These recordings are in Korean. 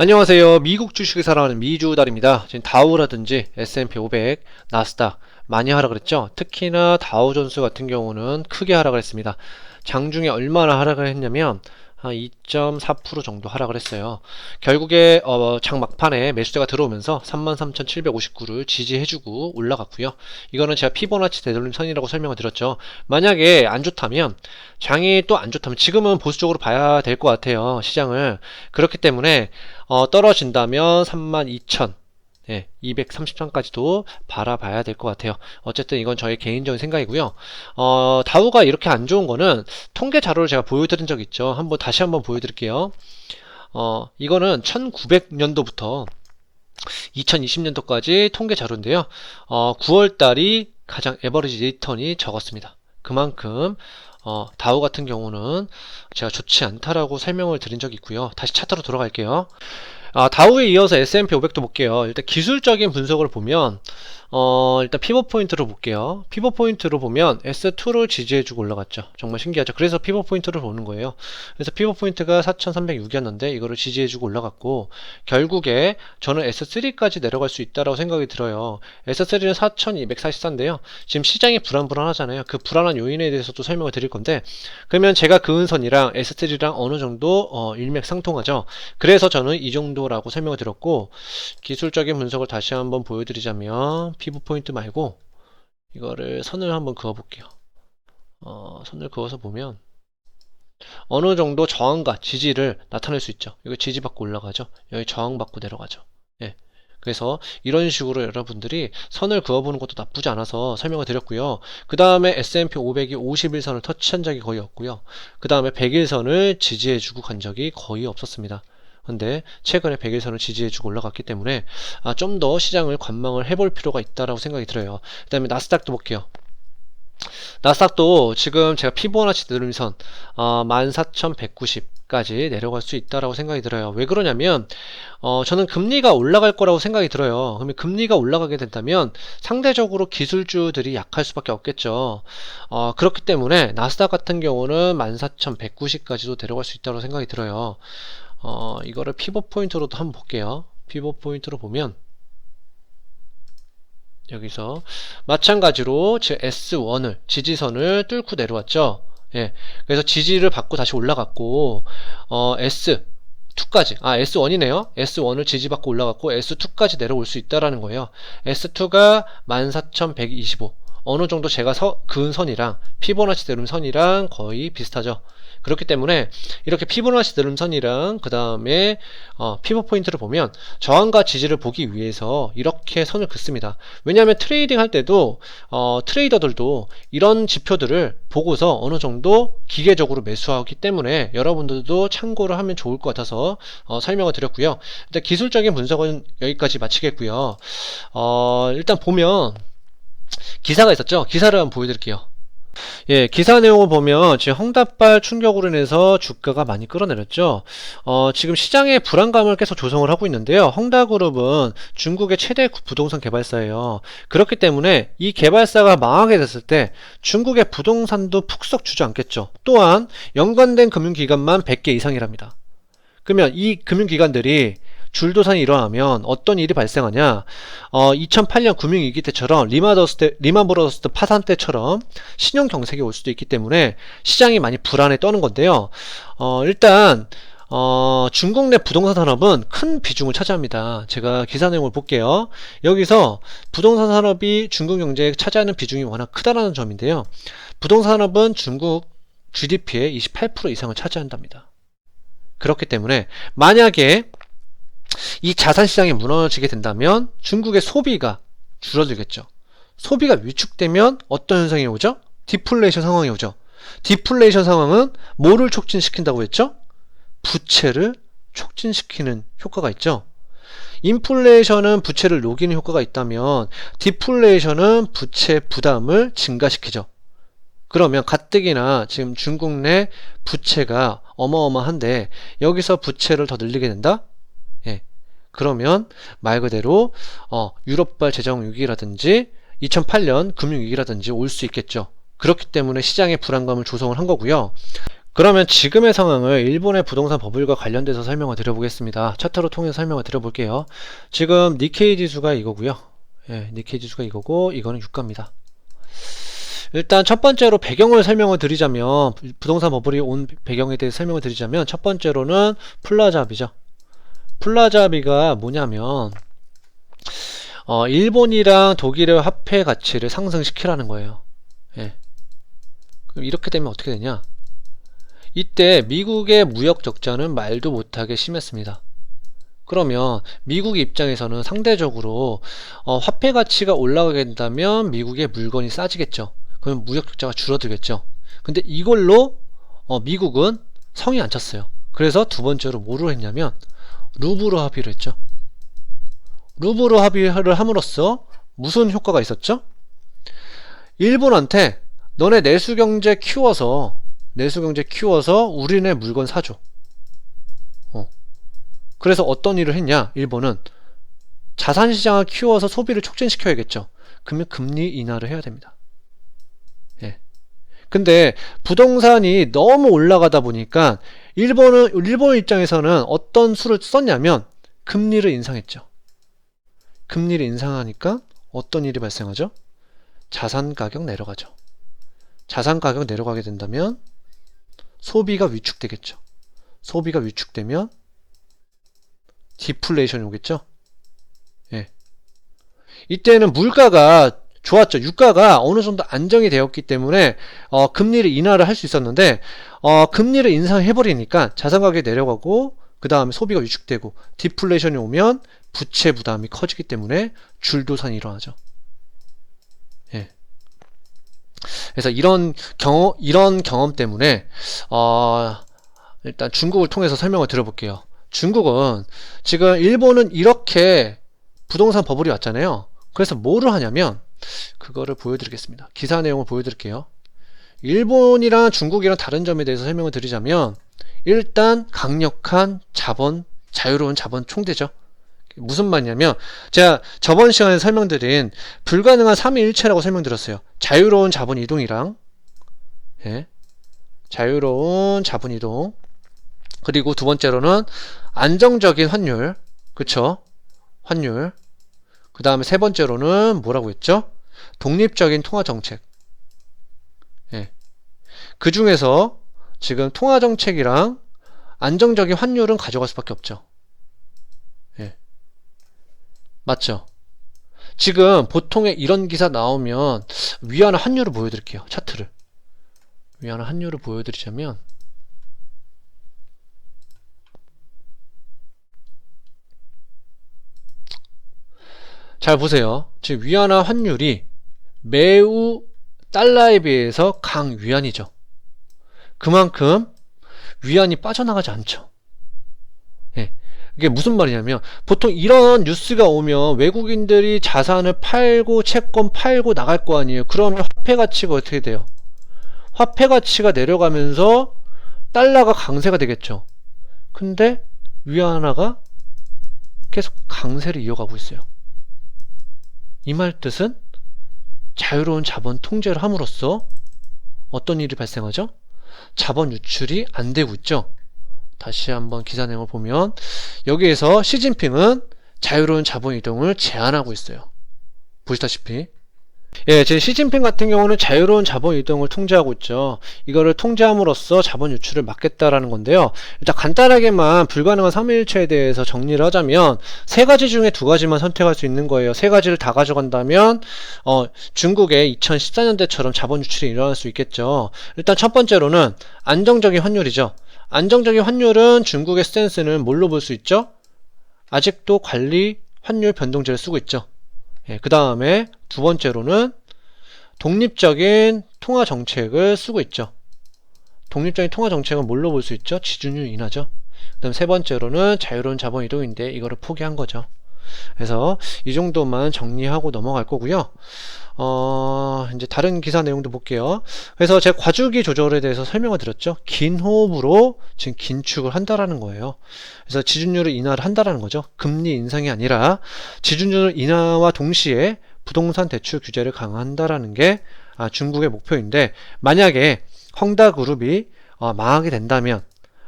안녕하세요. 미국 주식을 사랑하는 미주달입니다. 지금 다우라든지 S&P 500, 나스닥 많이 하락을 했죠. 특히나 다우존스 같은 경우는 크게 하락을 했습니다. 장중에 얼마나 하락을 했냐면 한 2.4% 정도 하락을 했어요. 결국에 장 막판에 매수세가 들어오면서 33,759를 지지해주고 올라갔고요. 이거는 제가 피보나치 되돌림선이라고 설명을 드렸죠. 만약에 안 좋다면, 장이 또 안 좋다면, 지금은 보수적으로 봐야 될 것 같아요, 시장을. 그렇기 때문에 떨어진다면 32,000, 230선까지도 바라봐야 될 것 같아요. 어쨌든 이건 저의 개인적인 생각이고요. 다우가 이렇게 안 좋은 거는 통계 자료를 제가 보여드린 적 있죠. 다시 한번 보여드릴게요. 이거는 1900년도부터 2020년도까지 통계 자료인데요. 9월달이 가장 에버리지 리턴이 적었습니다. 그만큼 다우 같은 경우는 제가 좋지 않다라고 설명을 드린 적이 있고요. 다시 차트로 돌아갈게요. 다우에 이어서 S&P 500도 볼게요. 일단 기술적인 분석을 보면 일단 피벗 포인트로 볼게요. 피벗 포인트로 보면 S2를 지지해주고 올라갔죠. 정말 신기하죠. 그래서 피벗 포인트를 보는 거예요. 그래서 피벗 포인트가 4306이었는데 이거를 지지해주고 올라갔고, 결국에 저는 S3까지 내려갈 수 있다라고 생각이 들어요. S3는 4244인데요. 지금 시장이 불안불안하잖아요. 그 불안한 요인에 대해서도 설명을 드릴 건데, 그러면 제가 그은 선이랑 S3랑 어느 정도 일맥상통하죠. 그래서 저는 이 정도라고 설명을 드렸고, 기술적인 분석을 다시 한번 보여드리자면 피벗 포인트 말고 이거를 선을 한번 그어 볼게요. 선을 그어서 보면 어느 정도 저항과 지지를 나타낼 수 있죠. 이거 지지받고 올라가죠. 여기 저항받고 내려가죠. 예. 그래서 이런 식으로 여러분들이 선을 그어보는 것도 나쁘지 않아서 설명을 드렸고요. 그 다음에 S&P 500이 51선을 터치한 적이 거의 없고요. 그 다음에 100일선을 지지해주고 간 적이 거의 없었습니다. 근데 최근에 100일선을 지지해주고 올라갔기 때문에 좀 더 시장을 관망을 해볼 필요가 있다라고 생각이 들어요. 그 다음에 나스닥도 볼게요. 나스닥도 지금 제가 피보나치 되돌림선 14,190까지 내려갈 수 있다라고 생각이 들어요. 왜 그러냐면 저는 금리가 올라갈 거라고 생각이 들어요. 그러면 금리가 올라가게 된다면 상대적으로 기술주들이 약할 수밖에 없겠죠. 그렇기 때문에 나스닥 같은 경우는 14,190까지도 내려갈 수 있다고 생각이 들어요. 이거를 피벗 포인트로도 한번 볼게요. 피벗 포인트로 보면 여기서 마찬가지로 즉 S1을 지지선을 뚫고 내려왔죠. 예. 그래서 지지를 받고 다시 올라갔고 S2까지 S1이네요. S1을 지지받고 올라갔고 S2까지 내려올 수 있다라는 거예요. S2가 14,125. 어느 정도 제가 그은 선이랑 피보나치 되돌림선이랑 거의 비슷하죠. 그렇기 때문에 이렇게 피보나치 되돌림선이랑 그 다음에 피벗 포인트를 보면 저항과 지지를 보기 위해서 이렇게 선을 긋습니다. 왜냐하면 트레이딩 할 때도 트레이더들도 이런 지표들을 보고서 어느 정도 기계적으로 매수하기 때문에 여러분들도 참고를 하면 좋을 것 같아서 설명을 드렸고요. 일단 기술적인 분석은 여기까지 마치겠고요. 일단 보면 기사가 있었죠. 기사를 한번 보여드릴게요. 예, 기사 내용을 보면 지금 헝다발 충격으로 인해서 주가가 많이 끌어내렸죠. 지금 시장의 불안감을 계속 조성을 하고 있는데요. 헝다그룹은 중국의 최대 부동산 개발사예요. 그렇기 때문에 이 개발사가 망하게 됐을 때 중국의 부동산도 푹썩 주저앉겠죠. 또한 연관된 금융기관만 100개 이상이랍니다. 그러면 이 금융기관들이 줄도산이 일어나면 어떤 일이 발생하냐. 2008년 금융위기 때처럼 리만브러더스 파산 때처럼 신용경색이 올 수도 있기 때문에 시장이 많이 불안에 떠는 건데요. 일단 중국 내 부동산 산업은 큰 비중을 차지합니다. 제가 기사 내용을 볼게요. 여기서 부동산 산업이 중국 경제에 차지하는 비중이 워낙 크다라는 점인데요. 부동산 산업은 중국 GDP의 28% 이상을 차지한답니다. 그렇기 때문에 만약에 이 자산시장이 무너지게 된다면 중국의 소비가 줄어들겠죠. 소비가 위축되면 어떤 현상이 오죠? 디플레이션 상황이 오죠. 디플레이션 상황은 뭐를 촉진시킨다고 했죠? 부채를 촉진시키는 효과가 있죠. 인플레이션은 부채를 녹이는 효과가 있다면 디플레이션은 부채 부담을 증가시키죠. 그러면 가뜩이나 지금 중국 내 부채가 어마어마한데 여기서 부채를 더 늘리게 된다? 예. 그러면 말 그대로 유럽발 재정위기라든지 2008년 금융위기라든지 올 수 있겠죠. 그렇기 때문에 시장의 불안감을 조성을 한 거고요. 그러면 지금의 상황을 일본의 부동산 버블과 관련돼서 설명을 드려보겠습니다. 차트로 통해서 설명을 드려볼게요. 지금 니케이 지수가 이거고요. 예, 니케이 지수가 이거고 이거는 유가입니다. 일단 첫 번째로 배경을 설명을 드리자면, 부동산 버블이 온 배경에 대해서 설명을 드리자면, 첫 번째로는 플라자비죠. 플라자비가 뭐냐면 일본이랑 독일의 화폐 가치를 상승시키라는 거예요. 예. 그럼 이렇게 되면 어떻게 되냐? 이때 미국의 무역 적자는 말도 못하게 심했습니다. 그러면 미국 입장에서는 상대적으로 화폐 가치가 올라가게 된다면 미국의 물건이 싸지겠죠. 그럼 무역 적자가 줄어들겠죠. 근데 이걸로 미국은 성이 안 찼어요. 그래서 두 번째로 뭐로 했냐면 루브로 합의를 했죠. 루브로 합의를 함으로써 무슨 효과가 있었죠? 일본한테 너네 내수경제 키워서 우리네 물건 사줘. 그래서 어떤 일을 했냐? 일본은 자산시장을 키워서 소비를 촉진시켜야겠죠. 그러면 금리 인하를 해야 됩니다. 예. 근데 부동산이 너무 올라가다 보니까 일본 입장에서는 어떤 수를 썼냐면 금리를 인상했죠. 금리를 인상하니까 어떤 일이 발생하죠? 자산 가격 내려가죠. 자산 가격 내려가게 된다면 소비가 위축되겠죠. 소비가 위축되면 디플레이션이 오겠죠. 예. 이때는 물가가 좋았죠. 유가가 어느 정도 안정이 되었기 때문에 금리를 인하를 할 수 있었는데 금리를 인상해버리니까 자산 가격이 내려가고 그 다음에 소비가 위축되고 디플레이션이 오면 부채 부담이 커지기 때문에 줄도산이 일어나죠. 예. 그래서 이런 경험 때문에 일단 중국을 통해서 설명을 드려볼게요. 중국은 지금 일본은 이렇게 부동산 버블이 왔잖아요. 그래서 뭐를 하냐면 그거를 보여드리겠습니다. 기사 내용을 보여드릴게요. 일본이랑 중국이랑 다른 점에 대해서 설명을 드리자면 일단 강력한 자유로운 자본 총대죠. 무슨 말이냐면 제가 저번 시간에 설명드린 불가능한 3위일체라고 설명드렸어요. 자유로운 자본 이동이랑 자유로운 자본 이동, 그리고 두 번째로는 안정적인 환율, 그쵸? 환율. 그 다음에 세 번째로는 뭐라고 했죠? 독립적인 통화정책. 그 중에서 지금 통화정책이랑 안정적인 환율은 가져갈 수밖에 없죠. 맞죠? 지금 보통에 이런 기사 나오면 위안화 환율을 보여드릴게요. 차트를. 위안화 환율을 보여드리자면 잘 보세요. 지금 위안화 환율이 매우 달러에 비해서 강위안이죠. 그만큼 위안이 빠져나가지 않죠. 이게 무슨 말이냐면 보통 이런 뉴스가 오면 외국인들이 자산을 팔고 채권 팔고 나갈 거 아니에요. 그러면 화폐 가치가 어떻게 돼요? 화폐 가치가 내려가면서 달러가 강세가 되겠죠. 근데 위안화가 계속 강세를 이어가고 있어요. 이 말 뜻은 자유로운 자본 통제를 함으로써 어떤 일이 발생하죠? 자본 유출이 안 되고 있죠. 다시 한번 기사 내용을 보면 여기에서 시진핑은 자유로운 자본 이동을 제한하고 있어요. 보시다시피 제 시진핑 같은 경우는 자유로운 자본 이동을 통제하고 있죠. 이거를 통제함으로써 자본 유출을 막겠다라는 건데요. 일단 간단하게만 불가능한 3일체에 대해서 정리를 하자면 세 가지 중에 두 가지만 선택할 수 있는 거예요. 세 가지를 다 가져간다면 중국의 2014년대처럼 자본 유출이 일어날 수 있겠죠. 일단 첫 번째로는 안정적인 환율이죠. 안정적인 환율은 중국의 스탠스는 뭘로 볼 수 있죠? 아직도 관리 환율 변동제를 쓰고 있죠. 그 다음에 두 번째로는 독립적인 통화 정책을 쓰고 있죠. 독립적인 통화 정책은 뭘로 볼 수 있죠? 지준율 인하죠. 그 다음 세 번째로는 자유로운 자본 이동인데 이거를 포기한 거죠. 그래서 이 정도만 정리하고 넘어갈 거고요. 이제 다른 기사 내용도 볼게요. 그래서 제가 과주기 조절에 대해서 설명을 드렸죠. 긴 호흡으로 지금 긴축을 한다라는 거예요. 그래서 지준율을 인하를 한다라는 거죠. 금리 인상이 아니라 지준율 인하와 동시에 부동산 대출 규제를 강화한다라는 게 중국의 목표인데, 만약에 헝다그룹이 망하게 된다면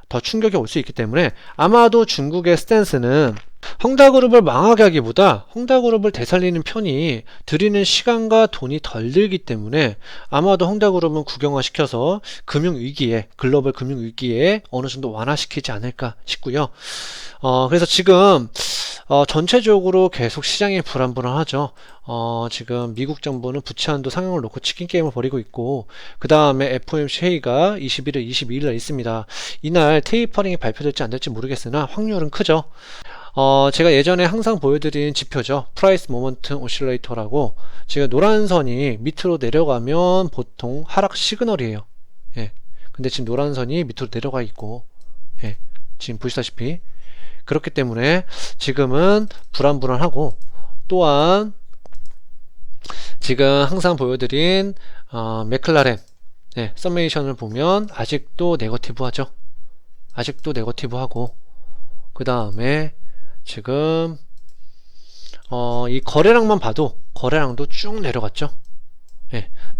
더 충격이 올 수 있기 때문에 아마도 중국의 스탠스는 헝다그룹을 망하게 하기보다 헝다그룹을 되살리는 편이 들이는 시간과 돈이 덜 들기 때문에 아마도 헝다그룹은 국영화시켜서 금융위기에, 글로벌 금융위기에 어느 정도 완화시키지 않을까 싶고요. 그래서 지금 전체적으로 계속 시장이 불안불안하죠. 지금 미국 정부는 부채 한도 상향을 놓고 치킨 게임을 벌이고 있고, 그 다음에 FOMC 회의가 21일, 22일 날 있습니다. 이날 테이퍼링이 발표될지 안 될지 모르겠으나 확률은 크죠. 제가 예전에 항상 보여드린 지표죠. 프라이스 모먼텀 오실레이터라고, 지금 노란 선이 밑으로 내려가면 보통 하락 시그널이에요. 예. 근데 지금 노란 선이 밑으로 내려가 있고, 예. 지금 보시다시피 그렇기 때문에 지금은 불안불안하고, 또한 지금 항상 보여드린 맥클라렌 서메이션을 보면 아직도 네거티브하죠. 아직도 네거티브하고, 그 다음에 지금 이 거래량만 봐도 거래량도 쭉 내려갔죠.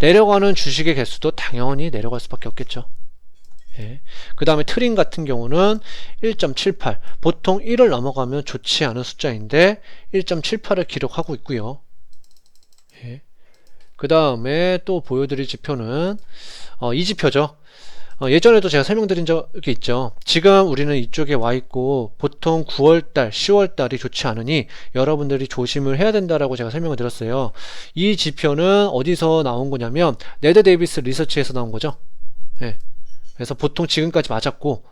내려가는 주식의 개수도 당연히 내려갈 수밖에 없겠죠. 그 다음에 트림 같은 경우는 1.78, 보통 1을 넘어가면 좋지 않은 숫자인데 1.78을 기록하고 있고요. 그 다음에 또 보여드릴 지표는 이 지표죠. 예전에도 제가 설명드린 적이 있죠. 지금 우리는 이쪽에 와 있고 보통 9월달, 10월달이 좋지 않으니 여러분들이 조심을 해야 된다라고 제가 설명을 드렸어요. 이 지표는 어디서 나온 거냐면 네드 데이비스 리서치에서 나온 거죠. 그래서 보통 지금까지 맞았고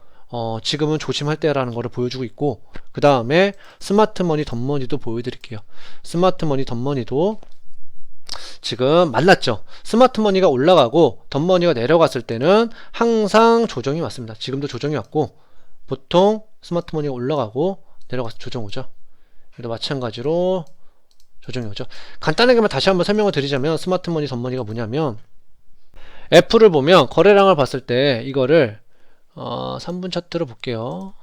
지금은 조심할 때라는 거를 보여주고 있고, 그 다음에 스마트머니 덤머니도 보여드릴게요. 스마트머니 덤머니도 지금 말랐죠. 스마트머니가 올라가고 덤머니가 내려갔을 때는 항상 조정이 왔습니다. 지금도 조정이 왔고, 보통 스마트머니가 올라가고 내려가서 조정 오죠. 그래도 마찬가지로 조정이 오죠. 간단하게만 다시 한번 설명을 드리자면 스마트머니 덤머니가 뭐냐면, 애플을 보면 거래량을 봤을 때 이거를 3분 차트로 볼게요.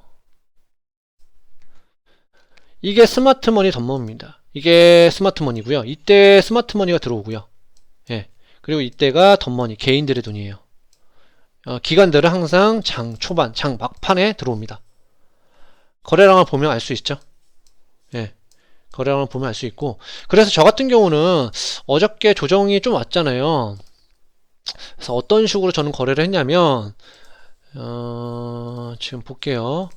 이게 스마트머니 덤머니입니다. 이게 스마트머니고요. 이때 스마트머니가 들어오고요. 그리고 이때가 덤머니, 개인들의 돈이에요. 기관들은 항상 장 초반, 장 막판에 들어옵니다. 거래량을 보면 알 수 있죠. 거래량을 보면 알 수 있고, 그래서 저 같은 경우는 어저께 조정이 좀 왔잖아요. 그래서 어떤 식으로 저는 거래를 했냐면 지금 볼게요.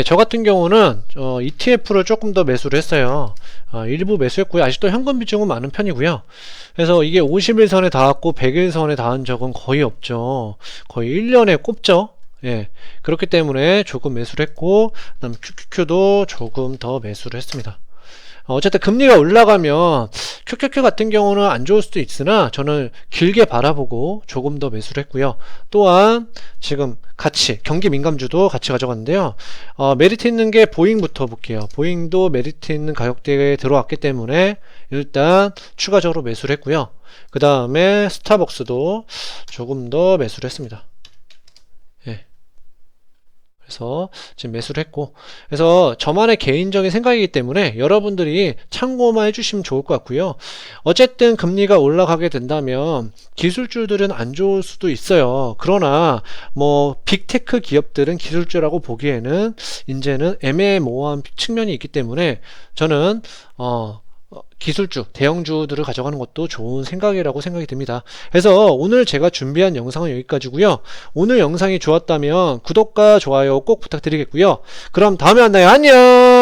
저 같은 경우는 ETF를 조금 더 매수를 했어요. 일부 매수했고요. 아직도 현금 비중은 많은 편이고요. 그래서 이게 50일선에 닿았고 100일선에 닿은 적은 거의 없죠. 거의 1년에 꼽죠. 그렇기 때문에 조금 매수를 했고, 그 다음 QQQ도 조금 더 매수를 했습니다. 어쨌든 금리가 올라가면 QQQ 같은 경우는 안 좋을 수도 있으나 저는 길게 바라보고 조금 더 매수를 했고요. 또한 지금 같이 경기 민감주도 같이 가져갔는데요. 메리트 있는 게 보잉부터 볼게요. 보잉도 메리트 있는 가격대에 들어왔기 때문에 일단 추가적으로 매수를 했고요. 그 다음에 스타벅스도 조금 더 매수를 했습니다. 그래서 지금 매수를 했고, 그래서 저만의 개인적인 생각이기 때문에 여러분들이 참고만 해주시면 좋을 것 같고요. 어쨌든 금리가 올라가게 된다면 기술주들은 안 좋을 수도 있어요. 그러나 뭐 빅테크 기업들은 기술주라고 보기에는 이제는 애매모호한 측면이 있기 때문에 저는 기술주, 대형주들을 가져가는 것도 좋은 생각이라고 생각이 듭니다. 그래서 오늘 제가 준비한 영상은 여기까지고요. 오늘 영상이 좋았다면 구독과 좋아요 꼭 부탁드리겠고요. 그럼 다음에 만나요. 안녕!